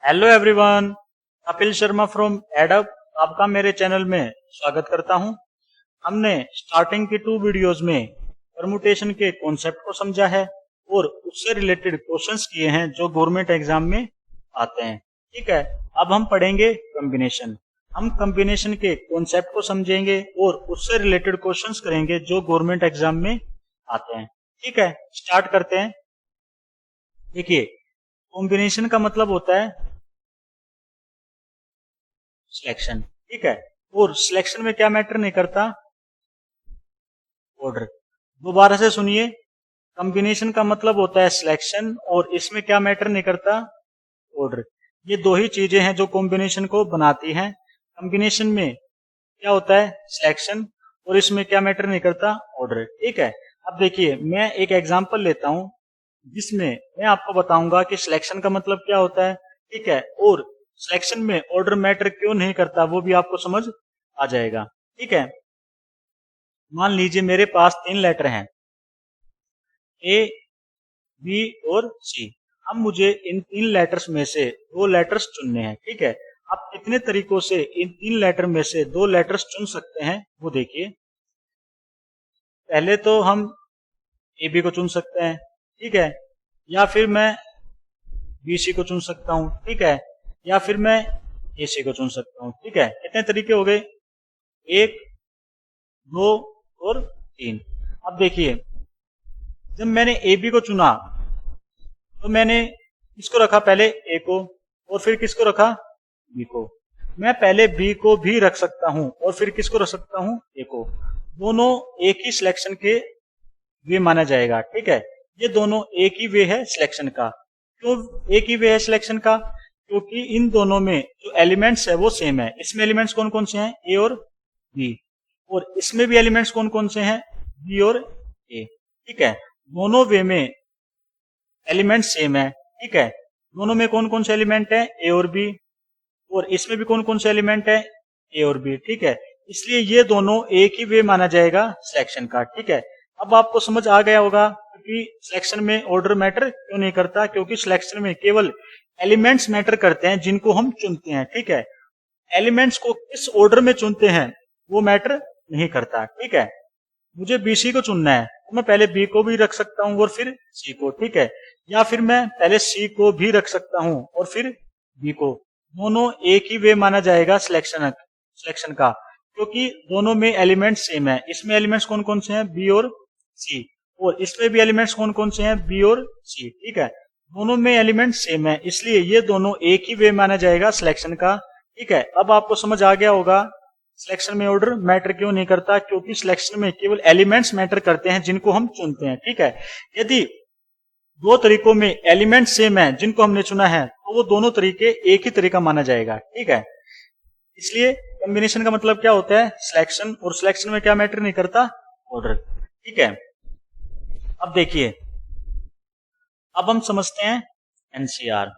Hello everyone, Kapil Sharma from add up आपका मेरे channel में स्वागत करता हूं। हमने स्टार्टिंग की 2 वीडियोस में परमुटेशन के कॉन्सेप्ट को समझा है और उससे रिलेटेड क्वेश्चंस किए हैं जो गवर्नमेंट एग्जाम में आते हैं। ठीक है, अब हम पढ़ेंगे कॉम्बिनेशन। हम कॉम्बिनेशन के कॉन्सेप्ट को समझेंगे और उससे रिलेटेड क्वेश्चंस करेंगे जो गवर्नमेंट एग्जाम में आते हैं। ठीक है, स्टार्ट करते हैं। देखिए, कॉम्बिनेशन का मतलब होता है सिलेक्शन। ठीक है, और सिलेक्शन में क्या मैटर नहीं करता, ऑर्डर। दोबारा से सुनिए, कॉम्बिनेशन का मतलब होता है सिलेक्शन और इसमें क्या मैटर नहीं करता, ऑर्डर। ये दो ही चीजें हैं जो कॉम्बिनेशन को बनाती हैं। कॉम्बिनेशन में क्या होता है, सिलेक्शन, और इसमें क्या मैटर नहीं करता, ऑर्डर। ठीक है, अब देखिए मैं एक एग्जांपल लेता हूं जिसमें मैं आपको बताऊंगा कि सिलेक्शन का मतलब क्या होता है। ठीक है, और सिलेक्शन में ऑर्डर मैटर क्यों नहीं करता वो भी आपको समझ आ जाएगा। ठीक है, मान लीजिए मेरे पास 3 लेटर हैं, ए, बी और सी। अब मुझे इन 3 लेटर्स में से 2 लेटर्स चुनने हैं। ठीक है, आप कितने तरीकों से इन 3 लेटर में से 2 लेटर्स चुन सकते हैं वो देखिए। पहले तो हम ए बी को चुन सकते हैं, ठीक है, या फिर मैं बी सी को चुन सकता हूं, ठीक है, या फिर मैं ए सी को चुन सकता हूं। ठीक है, कितने तरीके हो गए, 1, 2 और 3। अब देखिए, जब मैंने ए बी को चुना तो मैंने किसको रखा, पहले ए को, और फिर किसको रखा, बी को। मैं पहले बी को भी रख सकता हूं और फिर किसको रख सकता हूं, ए को। दोनों एक ही सिलेक्शन के वे माना जाएगा। ठीक है, ये दोनों एक ही वे है सिलेक्शन का। क्यों एक ही वे है सिलेक्शन का, क्योंकि इन दोनों में जो एलिमेंट्स है वो सेम है। इसमें एलिमेंट्स कौन कौन से हैं, ए और बी, और इसमें भी एलिमेंट्स कौन कौन से हैं, बी और ए। ठीक है, दोनों वे में एलिमेंट सेम है। ठीक है, दोनों में कौन कौन से एलिमेंट है, ए और बी, और इसमें भी कौन कौन से एलिमेंट है, ए और बी। ठीक है, इसलिए ये दोनों एक ही वे माना जाएगा सिलेक्शन का। ठीक है, अब आपको समझ आ गया होगा कि सिलेक्शन में ऑर्डर मैटर क्यों नहीं करता, क्योंकि सिलेक्शन में केवल एलिमेंट्स मैटर करते हैं जिनको हम चुनते हैं। ठीक है, एलिमेंट्स को किस ऑर्डर में चुनते हैं वो मैटर नहीं करता। ठीक है, मुझे बी सी को चुनना है तो मैं पहले बी को भी रख सकता हूं और फिर सी को। ठीक है, या फिर मैं पहले सी को भी रख सकता हूं और फिर बी को। दोनों एक ही वे माना जाएगा सिलेक्शन का, क्योंकि दोनों में एलिमेंट सेम है। इसमें एलिमेंट्स कौन कौन से हैं, बी और सी, और इसमें भी एलिमेंट्स कौन कौन से हैं, बी और सी। ठीक है, दोनों में एलिमेंट सेम है, इसलिए ये दोनों एक ही वे माना जाएगा सिलेक्शन का। ठीक है, अब आपको समझ आ गया होगा सिलेक्शन में ऑर्डर मैटर क्यों नहीं करता, क्योंकि सिलेक्शन में केवल एलिमेंट्स मैटर करते हैं जिनको हम चुनते हैं। ठीक है, यदि 2 तरीकों में एलिमेंट सेम है जिनको हमने चुना है तो वो दोनों तरीके एक ही तरीका माना जाएगा। ठीक है, इसलिए कॉम्बिनेशन का मतलब क्या होता है, सिलेक्शन, और सिलेक्शन में क्या मैटर नहीं करता, ऑर्डर। ठीक है, अब देखिए, अब हम समझते हैं एनसीआर।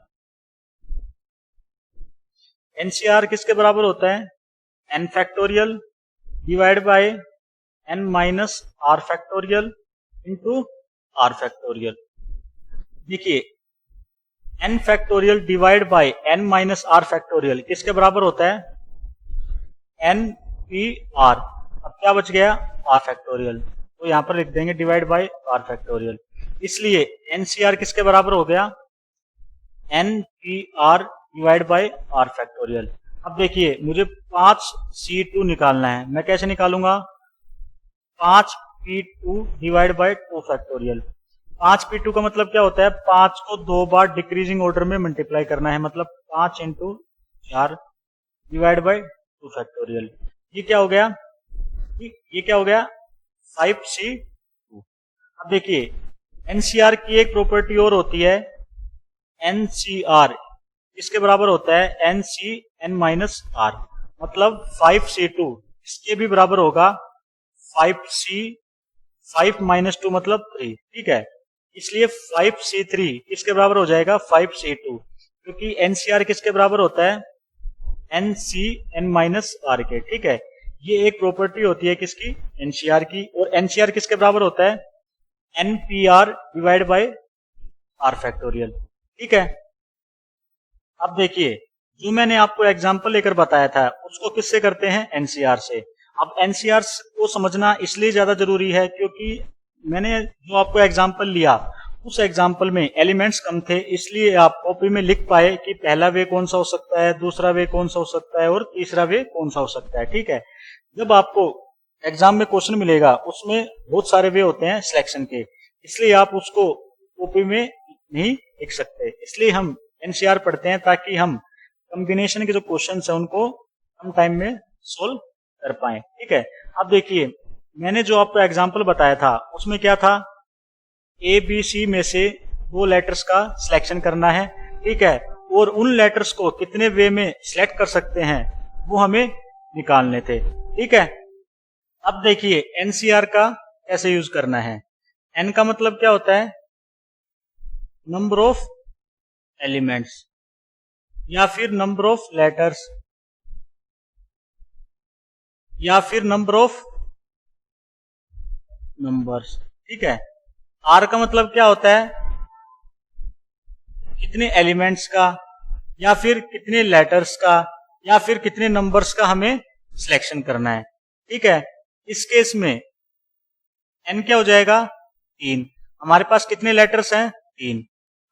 एनसीआर किसके बराबर होता है, n factorial divide by n minus r factorial into r factorial. देखिए, n factorial divide by n minus r factorial किसके बराबर होता है, n p r। अब क्या बच गया, r फैक्टोरियल, तो यहां पर लिख देंगे डिवाइड बाय r फैक्टोरियल। इसलिए एनसीआर किसके बराबर हो गया, n p r divide by r factorial. अब देखिए, मुझे 5c2 निकालना है, मैं कैसे निकालूंगा, 5p2 divide by 2 factorial. 5p2 का मतलब क्या होता है, 5 को 2 बार डिक्रीजिंग ऑर्डर में मल्टीप्लाई करना है, मतलब 5 इंटू 4 डिवाइड बाय 2 फैक्टोरियल। ये क्या हो गया, ये क्या हो गया, 5c2। अब देखिए, एनसीआर की एक प्रॉपर्टी और होती है, एनसीआर इसके बराबर होता है n c n minus r, मतलब 5c2 इसके भी बराबर होगा 5 माइनस 2 मतलब 3। ठीक है, इसलिए 5c3 इसके बराबर हो जाएगा 5c2, क्योंकि एनसीआर किसके बराबर होता है, n c n minus r के। ठीक है, ये एक प्रॉपर्टी होती है किसकी, एनसीआर की, और एनसीआर किसके बराबर होता है, npr divide by r factorial. ठीक है, अब देखिए, जो मैंने आपको एग्जाम्पल लेकर बताया था उसको किससे करते हैं, एनसीआर से। अब एनसीआर को समझना इसलिए ज्यादा जरूरी है क्योंकि मैंने जो आपको एग्जाम्पल लिया उस एग्जाम्पल में एलिमेंट्स कम थे, इसलिए आप कॉपी में लिख पाए कि पहला वे कौन सा हो सकता है, दूसरा वे कौन सा हो सकता है और तीसरा वे कौन सा हो सकता है। ठीक है, जब आपको एग्जाम में क्वेश्चन मिलेगा उसमें बहुत सारे वे होते हैं सिलेक्शन के, इसलिए आप उसको कॉपी में नहीं लिख सकते। इसलिए हम एनसीआर पढ़ते हैं ताकि हम कॉम्बिनेशन के जो क्वेश्चन है उनको कम टाइम में सोल्व कर पाए। ठीक है, अब देखिए मैंने जो आपको एग्जाम्पल बताया था उसमें क्या था, ए बी सी में से 2 लेटर्स का सिलेक्शन करना है। ठीक है, और उन लेटर्स को कितने वे में सिलेक्ट कर सकते हैं वो हमें निकालने थे। ठीक है, अब देखिए एनसीआर का कैसे यूज करना है। एन का मतलब क्या होता है, नंबर ऑफ एलिमेंट्स या फिर नंबर ऑफ लेटर्स या फिर नंबर ऑफ नंबर्स। ठीक है, आर का मतलब क्या होता है, कितने एलिमेंट्स का या फिर कितने लेटर्स का या फिर कितने नंबर्स का हमें सिलेक्शन करना है। ठीक है, इस केस में एन क्या हो जाएगा, 3। हमारे पास कितने लेटर्स हैं, 3।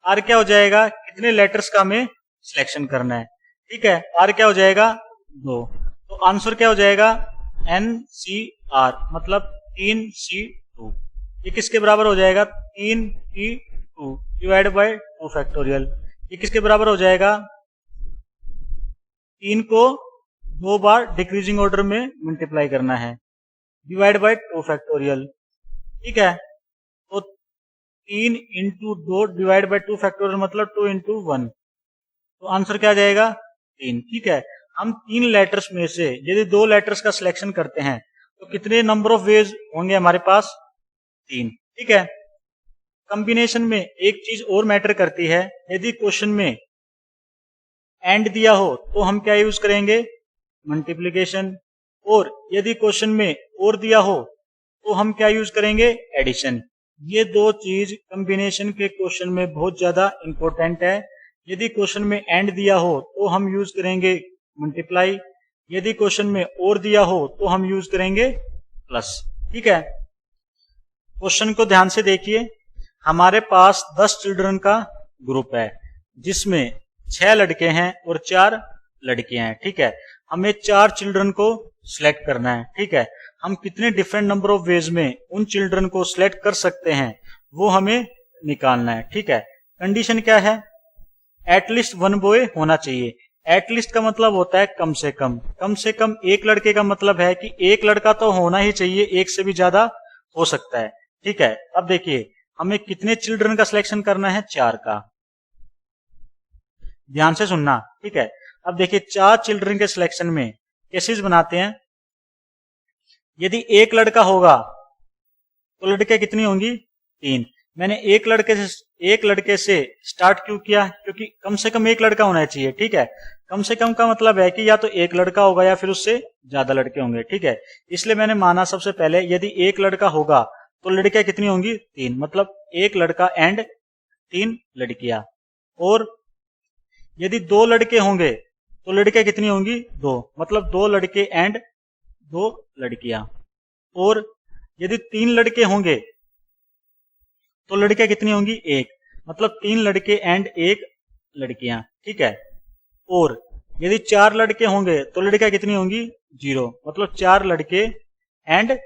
आर क्या हो जाएगा, कितने लेटर्स का हमें सिलेक्शन करना है। ठीक है, आर क्या हो जाएगा, 2। तो आंसर क्या हो जाएगा, एन सी आर मतलब 3C2। ये किसके बराबर हो जाएगा, 3P2 डिवाइड बाय 2 फैक्टोरियल। ये किसके बराबर हो जाएगा, 3 को 2 बार डिक्रीजिंग ऑर्डर में मल्टीप्लाई करना है डिवाइड बाय 2 फैक्टोरियल। ठीक है, तो 3 इंटू 2 डिवाइड बाय 2 फैक्टोरियल मतलब 2 इंटू 1, तो आंसर क्या आ जाएगा, 3। ठीक है, हम 3 लेटर्स में से यदि 2 लेटर्स का सिलेक्शन करते हैं तो कितने नंबर ऑफ वेज होंगे हमारे पास, 3। ठीक है, कॉम्बिनेशन में एक चीज और मैटर करती है, यदि क्वेश्चन में एंड दिया हो तो हम क्या यूज करेंगे, मल्टीप्लिकेशन, और यदि क्वेश्चन में और दिया हो तो हम क्या यूज करेंगे, एडिशन। ये 2 चीज कॉम्बिनेशन के क्वेश्चन में बहुत ज्यादा इंपॉर्टेंट है। यदि क्वेश्चन में एंड दिया हो तो हम यूज करेंगे मल्टीप्लाई, यदि क्वेश्चन में और दिया हो तो हम यूज करेंगे प्लस। ठीक है, क्वेश्चन को ध्यान से देखिए, हमारे पास 10 चिल्ड्रन का ग्रुप है जिसमें 6 लड़के हैं और 4 लड़कियां हैं। ठीक है, हमें 4 चिल्ड्रन को सिलेक्ट करना है। ठीक है, हम कितने डिफरेंट नंबर ऑफ वेज में उन चिल्ड्रन को सिलेक्ट कर सकते हैं वो हमें निकालना है। ठीक है, कंडीशन क्या है, एटलीस्ट 1 बॉय होना चाहिए। एटलीस्ट का मतलब होता है कम से कम, कम से कम एक लड़के का मतलब है कि एक लड़का तो होना ही चाहिए, एक से भी ज्यादा हो सकता है। ठीक है, अब देखिए हमें कितने चिल्ड्रन का सिलेक्शन करना है, 4 का। ध्यान से सुनना। ठीक है, अब देखिए 4 चिल्ड्रन के सिलेक्शन में केसेस बनाते हैं। यदि एक लड़का होगा तो लड़के कितनी होंगी, 3। मैंने एक लड़के से स्टार्ट क्यों किया, क्योंकि कम से कम एक लड़का होना चाहिए। ठीक है, कम से कम का मतलब है कि या तो एक लड़का होगा या फिर उससे ज्यादा लड़के होंगे। ठीक है, इसलिए मैंने माना सबसे पहले यदि एक लड़का होगा तो लड़कियां कितनी होंगी, 3, मतलब एक लड़का एंड 3 लड़कियां। और यदि 2 लड़के होंगे तो लड़कियां कितनी होंगी, 2, मतलब 2 लड़के एंड 2 लड़कियां। और यदि 3 लड़के होंगे तो लड़कियां कितनी होंगी, 1, मतलब 3 लड़के एंड 1 लड़कियां। ठीक है, और यदि 4 लड़के होंगे तो लड़कियां कितनी होंगी, 0, मतलब 4 लड़के एंड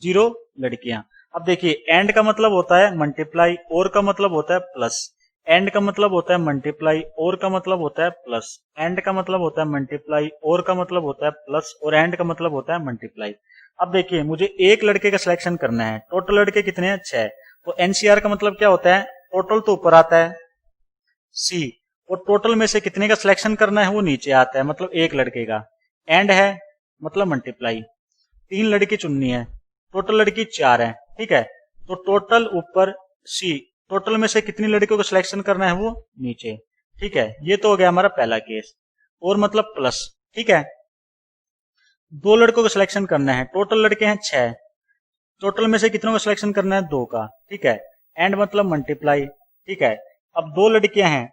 0 लड़कियां। अब देखिए एंड का मतलब होता है मल्टीप्लाई, और का मतलब होता है प्लस। एंड का मतलब होता है मल्टीप्लाई, और का मतलब होता है प्लस। एंड का मतलब होता है मल्टीप्लाई, और का मतलब होता है प्लस, और एंड का मतलब होता है मल्टीप्लाई। अब देखिए मुझे एक लड़के का सिलेक्शन करना है, टोटल लड़के कितने हैं, 6। तो एनसीआर का मतलब क्या होता है, टोटल तो ऊपर आता है सी, और टोटल में से कितने का सिलेक्शन करना है वो नीचे आता है, मतलब एक लड़के का। एंड है मतलब मल्टीप्लाई, 3 लड़की चुननी है, टोटल लड़की 4 है। ठीक है, तो टोटल ऊपर सी, टोटल में से कितनी लड़कियों को सिलेक्शन करना है वो नीचे। ठीक है, ये तो हो गया हमारा पहला केस। और मतलब प्लस। ठीक है, 2 लड़कों को सिलेक्शन करना है, टोटल लड़के हैं 6, टोटल में से कितनों को सिलेक्शन करना है, 2 का। ठीक है, एंड मतलब मल्टीप्लाई। ठीक है, अब 2 लड़कियां हैं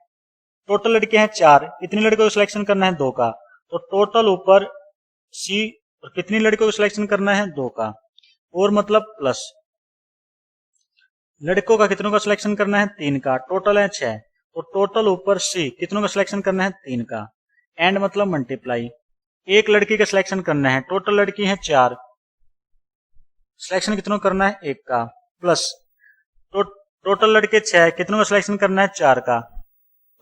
टोटल लड़के हैं 4, कितने लड़कों को सिलेक्शन करना है 2 का, तो टोटल ऊपर सी और कितनी लड़कों को सिलेक्शन करना है 2 का, और मतलब प्लस लड़कों का कितनों का सिलेक्शन करना है 3 का, टोटल है 6, तो टोटल ऊपर सी कितनों का सिलेक्शन करना है 3 का, एंड मतलब मल्टीप्लाई एक लड़की का सिलेक्शन करना है, टोटल लड़की है 4, सिलेक्शन कितनों करना है 1 का, प्लस टोटल लड़के 6, कितनों का सिलेक्शन करना है 4 का,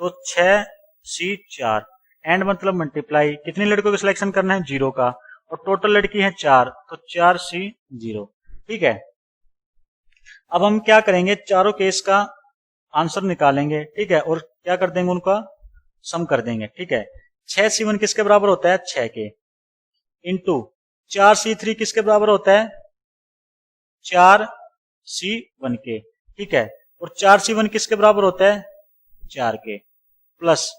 तो 6 सी 4, एंड मतलब मल्टीप्लाई कितने लड़कों का सिलेक्शन करना है 0 का, और टोटल लड़की है 4, तो 4 सी 0। ठीक है, अब हम क्या करेंगे, चारों केस का आंसर निकालेंगे। ठीक है, और क्या कर देंगे, उनका सम कर देंगे। ठीक है, 6C1 किसके बराबर होता है 6 के, इंटू 4C3 किसके बराबर होता है 4C1 के। ठीक है, और 4C1 किसके बराबर होता है 4 के, प्लस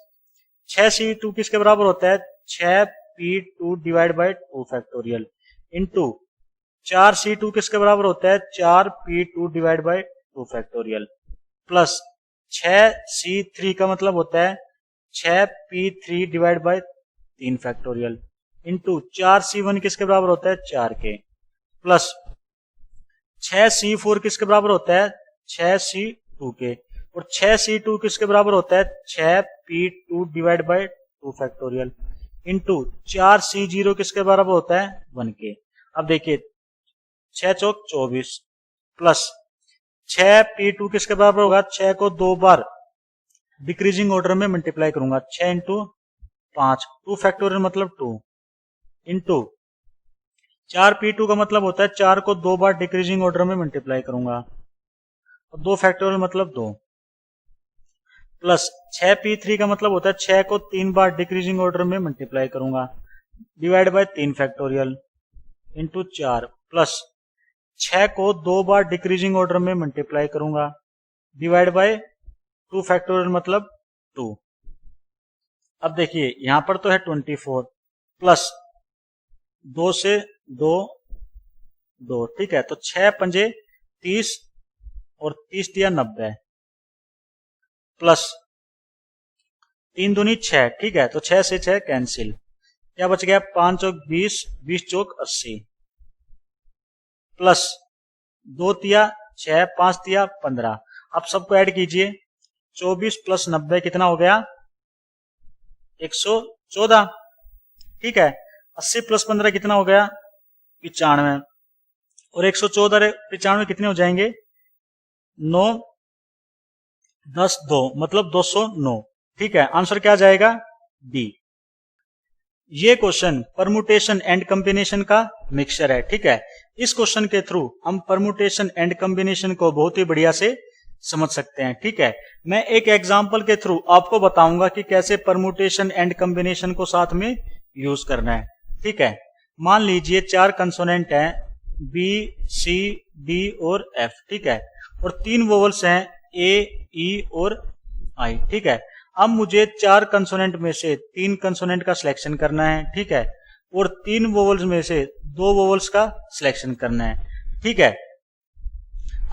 6C2 किसके बराबर होता है 6P2 divide by 2 factorial, into 4C2 किसके बराबर होता है 4P2 divide by 2 factorial, plus 6C3 का मतलब होता है 6P3 divide by 3 factorial, into 4C1 किसके बराबर होता है 4 के, प्लस 6C4 किसके बराबर होता है 6C2 के, और 6C2 किसके बराबर होता है 6P2 divide by 2 factorial, into 4C0 किसके बराबर होता है 1 के। अब देखिए 6 चौक 24, प्लस 6P2 किसके बराबर होगा, 6 को 2 बार डिक्रीजिंग ऑर्डर में मल्टीप्लाई करूंगा, 6 इंटू 5 2 फैक्टोरियल मतलब 2, इंटू 4P2 का मतलब होता है 4 को 2 बार डिक्रीजिंग ऑर्डर में मल्टीप्लाई करूंगा, और 2 फैक्टोरियल मतलब 2, प्लस 6P3 का मतलब होता है 6 को 3 बार डिक्रीजिंग ऑर्डर में मल्टीप्लाई करूंगा, divide by 3 factorial, into 4, plus 6 को 2 बार डिक्रीजिंग ऑर्डर में मल्टीप्लाई करूंगा, डिवाइड बाय 2 फैक्टोरियल मतलब 2। अब देखिए यहां पर तो है 24, प्लस 2 से 2 2, ठीक है, तो 6 पंजे 30 और 30 दिया 90, प्लस 3 दूनी 6, ठीक है, तो 6 से 6 कैंसिल, क्या बच गया 5 चौक 20 20 चौक 80, प्लस 2 तिया 6 5 तिया 15। अब सबको ऐड कीजिए, 24 प्लस 90 कितना हो गया 114। ठीक है, 80 प्लस 15 कितना हो गया 95, और 114 95 कितने हो जाएंगे 9 10 2 मतलब 209। ठीक है, आंसर क्या जाएगा डी। ये क्वेश्चन परमुटेशन एंड कॉम्बिनेशन का मिक्सचर है। ठीक है, इस क्वेश्चन के थ्रू हम परमुटेशन एंड कॉम्बिनेशन को बहुत ही बढ़िया से समझ सकते हैं। ठीक है, मैं एक एग्जांपल के थ्रू आपको बताऊंगा कि कैसे परमुटेशन एंड कॉम्बिनेशन को साथ में यूज करना है। ठीक है, मान लीजिए 4 कंसोनेंट हैं बी सी डी और एफ। ठीक है, और 3 वोवल्स हैं ए ई और आई। ठीक है, अब मुझे 4 कंसोनेंट में से 3 कंसोनेंट का सिलेक्शन करना है। ठीक है, और 3 वोवल्स में से 2 वोवल्स का सिलेक्शन करना है। ठीक है,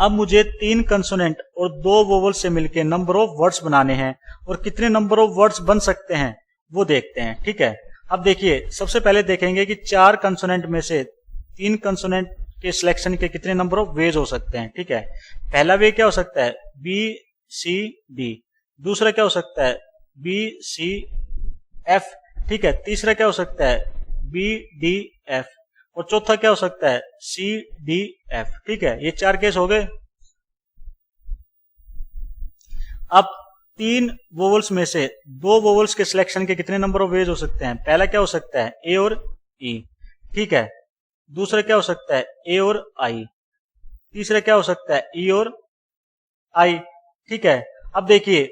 अब मुझे 3 कंसोनेंट और 2 वोवल से मिलकर नंबर ऑफ वर्ड्स बनाने हैं, और कितने नंबर ऑफ वर्ड्स बन सकते हैं वो देखते हैं। ठीक है, अब देखिए सबसे पहले देखेंगे कि 4 कंसोनेंट में से 3 कंसोनेंट के सिलेक्शन के कितने नंबर ऑफ वेज हो सकते हैं। ठीक है, पहला वे क्या हो सकता है बी सी डी, दूसरा क्या हो सकता है बी सी एफ। ठीक है, तीसरा क्या हो सकता है बी डी एफ, और चौथा क्या हो सकता है सी डी एफ। ठीक है, ये 4 केस हो गए। अब 3 वोवल्स में से 2 वोवल्स के सिलेक्शन के कितने नंबर ऑफ वेज हो सकते हैं, पहला क्या हो सकता है ए और ई। ठीक है, दूसरा क्या हो सकता है ए और आई, तीसरा क्या हो सकता है ई और आई। ठीक है, अब देखिए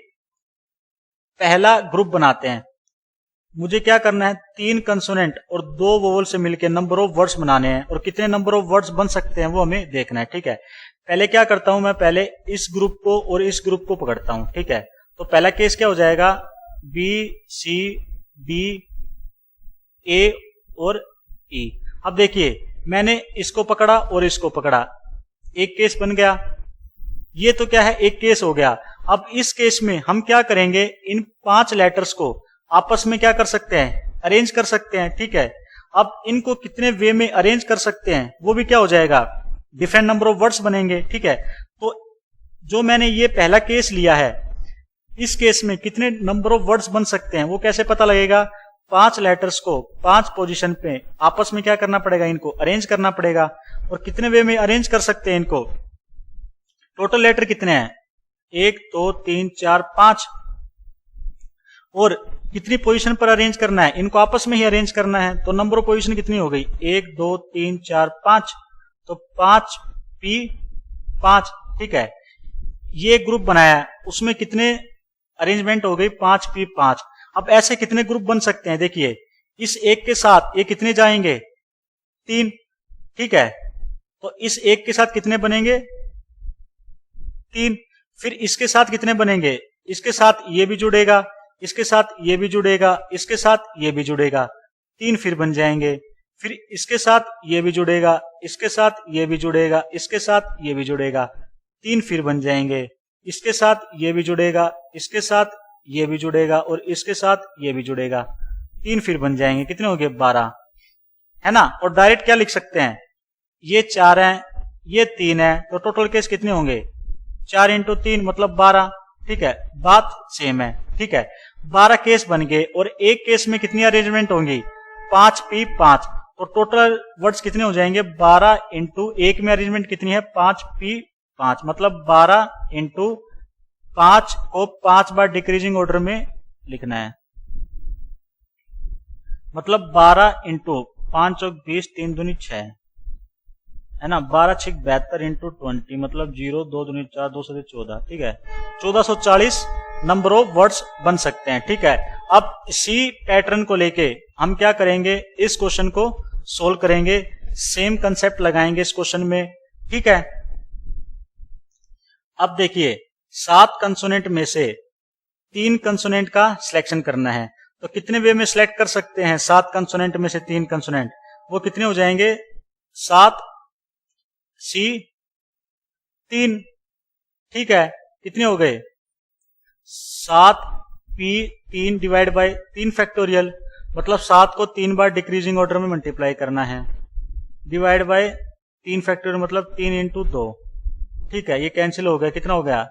पहला ग्रुप बनाते हैं। मुझे क्या करना है 3 कंसोनेंट और 2 वोवल से मिलकर नंबर ऑफ वर्ड्स बनाने हैं, और कितने नंबर ऑफ वर्ड्स बन सकते हैं वो हमें देखना है। ठीक है, पहले क्या करता हूं मैं, पहले इस ग्रुप को और इस ग्रुप को पकड़ता हूं। ठीक है, तो पहला केस क्या हो जाएगा बी सी डी ए और ई। अब देखिए मैंने इसको पकड़ा और इसको पकड़ा, एक केस बन गया। ये तो क्या है एक केस हो गया। अब इस केस में हम क्या करेंगे, इन 5 लेटर्स को आपस में क्या कर सकते हैं, अरेंज कर सकते हैं। ठीक है, अब इनको कितने वे में अरेंज कर सकते हैं वो भी क्या हो जाएगा, डिफरेंट नंबर ऑफ वर्ड्स बनेंगे। ठीक है, तो जो मैंने ये पहला केस लिया है, इस केस में कितने नंबर ऑफ वर्ड्स बन सकते हैं वो कैसे पता लगेगा, 5 लेटर्स को 5 पोजीशन पे आपस में क्या करना पड़ेगा, इनको अरेंज करना पड़ेगा। और कितने वे में अरेंज कर सकते हैं इनको, टोटल लेटर कितने हैं, 1 2 3 4 5, और कितनी पोजीशन पर अरेंज करना है, इनको आपस में ही अरेंज करना है। तो नंबर ऑफ पोजीशन कितनी हो गई, 1 2 3 4 5, तो 5 P 5। ठीक है, ये ग्रुप बनाया, उसमें कितने अरेंजमेंट हो गई, 5 P 5। अब ऐसे कितने ग्रुप बन सकते हैं, देखिए इस एक के साथ ये कितने जाएंगे, 3। ठीक है, तो इस एक के साथ कितने बनेंगे, 3। फिर इसके साथ कितने बनेंगे, इसके साथ ये भी जुड़ेगा, इसके साथ ये भी जुड़ेगा, इसके साथ ये भी जुड़ेगा, 3 फिर बन जाएंगे। फिर इसके साथ ये भी जुड़ेगा, इसके साथ ये भी जुड़ेगा, इसके साथ ये भी जुड़ेगा, 3 फिर बन जाएंगे। इसके साथ ये भी जुड़ेगा, इसके साथ ये भी जुड़ेगा, और इसके साथ ये भी जुड़ेगा, 3 फिर बन जाएंगे। कितने हो गए, 12, है ना। और डायरेक्ट क्या लिख सकते हैं, ये 4 है, ये 3 है, तो टोटल केस कितने होंगे, 4 × 3 मतलब 12। ठीक है, बात सेम है। ठीक है, 12 केस बन गए, और एक केस में कितनी अरेंजमेंट होंगी, 5 P 5। तो टोटल वर्ड्स कितने हो जाएंगे, 12 × 1 में अरेंजमेंट कितनी है, 5 P 5, मतलब 12 × 5 को 5 बार डिक्रीजिंग ऑर्डर में लिखना है, मतलब 12 × 5 × 20, 3 दूनी 6, है ना। 12 × 6 72 × 20, मतलब 0 2 दूनी 4, 2 से 14। ठीक है, 1440 नंबर ऑफ वर्ड्स बन सकते हैं। ठीक है, अब इसी पैटर्न को लेके हम क्या करेंगे, इस क्वेश्चन को सोल्व करेंगे, सेम कंसेप्ट लगाएंगे इस क्वेश्चन में। ठीक है, अब देखिए 7 कंसोनेंट में से 3 कंसोनेंट का सिलेक्शन करना है, तो कितने वे में सिलेक्ट कर सकते हैं, 7 कंसोनेंट में से 3 कंसोनेंट, वो कितने हो जाएंगे, 7 C 3। ठीक है, कितने हो गए, 7 P 3 डिवाइड बाय 3 फैक्टोरियल, मतलब 7 को 3 बार डिक्रीजिंग ऑर्डर में मल्टीप्लाई करना है, डिवाइड बाय 3 फैक्टोरियल मतलब 3 × 2। ठीक है, ये कैंसिल हो गया, कितना हो गया,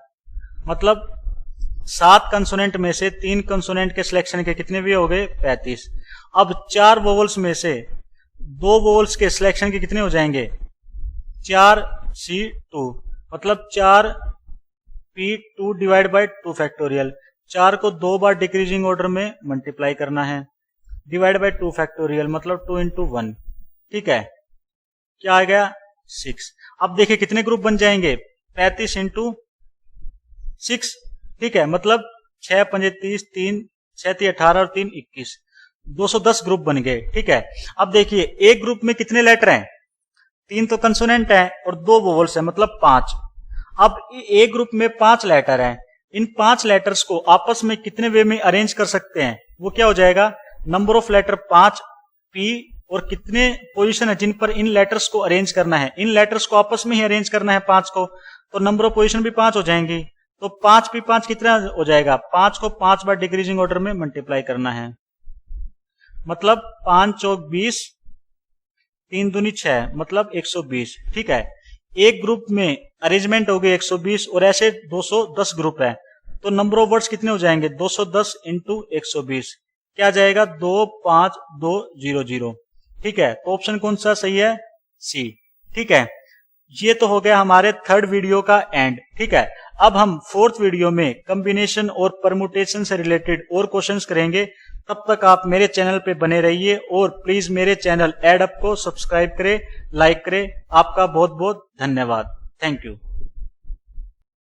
मतलब 7 कंसोनेंट में से 3 कंसोनेंट के सिलेक्शन के कितने भी हो गए, 35। अब 4 वोवल्स में से 2 वोवल्स के सिलेक्शन के कितने हो जाएंगे, 4 C 2, मतलब 4 P 2 डिवाइड बाय 2 फैक्टोरियल। 4 को 2 बार डिक्रीजिंग ऑर्डर में मल्टीप्लाई करना है, डिवाइड बाय 2 फैक्टोरियल, मतलब 2 × 1। ठीक है, क्या आ गया, 6। अब देखिए कितने ग्रुप बन जाएंगे, 35 × 6। ठीक है, मतलब 6 × 5 30, 3 6 × 18 और 3 21, 210 ग्रुप बन गए। ठीक है, अब देखिए एक ग्रुप में कितने लेटर हैं, 3 तो कंसोनेंट है और 2 वोवल्स है, मतलब 5। अब एक ग्रुप में 5 लेटर हैं, इन 5 लेटर्स को आपस में कितने वे में अरेंज कर सकते हैं, वो क्या हो जाएगा, नंबर ऑफ लेटर 5 P, और कितने पोजीशन है जिन पर इन लेटर्स को अरेंज करना है, इन लेटर्स को आपस में ही अरेंज करना है 5 को, तो नंबर ऑफ पोजीशन भी 5 हो जाएंगी। तो 5 P 5 कितना हो जाएगा, 5 को 5 बार डिक्रीजिंग ऑर्डर में मल्टीप्लाई करना है, मतलब 5 × 20, 3 दूनी 6, मतलब 120। ठीक है, एक ग्रुप में अरेंजमेंट हो गई 120, और ऐसे 210 ग्रुप है, तो नंबर ऑफ वर्ड्स कितने हो जाएंगे, 210 × 120, क्या जाएगा, 25200। ठीक है, तो ऑप्शन कौन सा सही है, C। ठीक है, ये तो हो गया हमारे 3rd वीडियो का एंड। ठीक है, अब हम 4th वीडियो में कॉम्बिनेशन और परमुटेशन से रिलेटेड और क्वेश्चंस करेंगे। तब तक आप मेरे चैनल पे बने रहिए, और प्लीज मेरे चैनल एड अप को सब्सक्राइब करें, लाइक करें। आपका बहुत बहुत धन्यवाद, थैंक यू।